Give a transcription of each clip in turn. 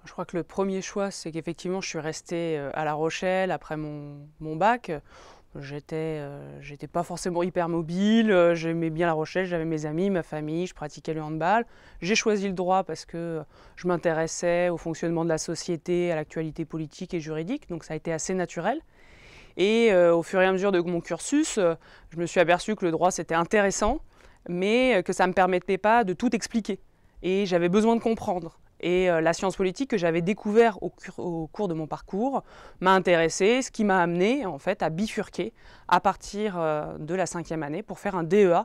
Je crois que le premier choix, c'est qu'effectivement, je suis restée à La Rochelle après mon bac. J'étais pas forcément hyper mobile, j'aimais bien La Rochelle, j'avais mes amis, ma famille, je pratiquais le handball. J'ai choisi le droit parce que je m'intéressais au fonctionnement de la société, à l'actualité politique et juridique, donc ça a été assez naturel. Et au fur et à mesure de mon cursus, je me suis aperçue que le droit c'était intéressant, mais que ça ne me permettait pas de tout expliquer. Et j'avais besoin de comprendre. Et la science politique que j'avais découvert au cours de mon parcours m'a intéressée, ce qui m'a amené en fait à bifurquer à partir de la 5e année pour faire un DEA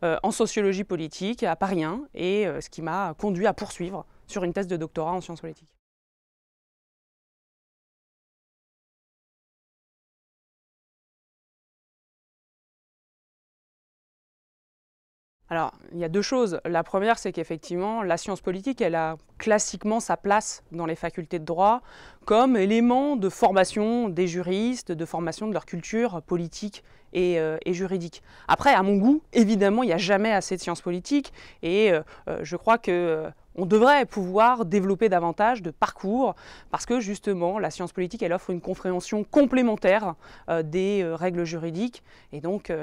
en sociologie politique à Paris 1, et ce qui m'a conduit à poursuivre sur une thèse de doctorat en sciences politiques. Alors, il y a deux choses. La première, c'est qu'effectivement, la science politique, elle a classiquement sa place dans les facultés de droit comme élément de formation des juristes, de formation de leur culture politique et juridique. Après, à mon goût, évidemment, il n'y a jamais assez de sciences politiques, et je crois que on devrait pouvoir développer davantage de parcours parce que justement, la science politique, elle offre une compréhension complémentaire des règles juridiques, et donc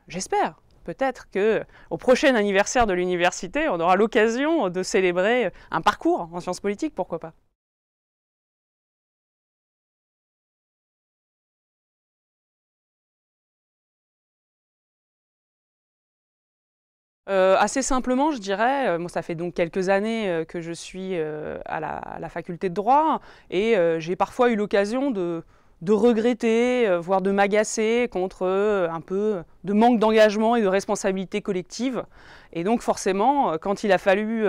j'espère peut-être qu'au prochain anniversaire de l'université, on aura l'occasion de célébrer un parcours en sciences politiques, pourquoi pas. Assez simplement, je dirais, moi ça fait donc quelques années que je suis à la faculté de droit, et j'ai parfois eu l'occasion de regretter, voire de m'agacer contre un peu de manque d'engagement et de responsabilité collective. Et donc forcément, quand il a fallu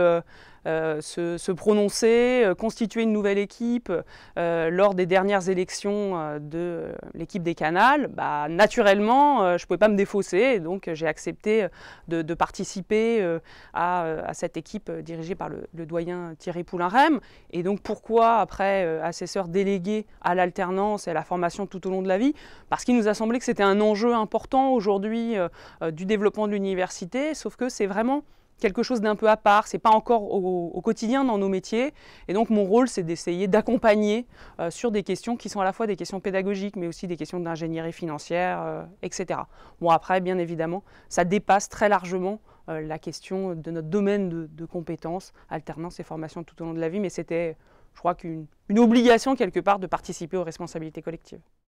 se prononcer, constituer une nouvelle équipe lors des dernières élections de l'équipe des Canals, bah, naturellement, je ne pouvais pas me défausser, et donc j'ai accepté de participer à cette équipe dirigée par le doyen Thierry Poulenrem. Et donc pourquoi, après, assesseur délégué à l'alternance et à la formation tout au long de la vie? Parce qu'il nous a semblé que c'était un enjeu important aujourd'hui du développement de l'université, sauf que c'est vraiment quelque chose d'un peu à part, c'est pas encore au quotidien dans nos métiers, et donc mon rôle c'est d'essayer d'accompagner sur des questions qui sont à la fois des questions pédagogiques, mais aussi des questions d'ingénierie financière, etc. Bon, après, bien évidemment, ça dépasse très largement la question de notre domaine de compétences, alternance et formation tout au long de la vie, mais c'était, je crois, qu'une obligation quelque part de participer aux responsabilités collectives.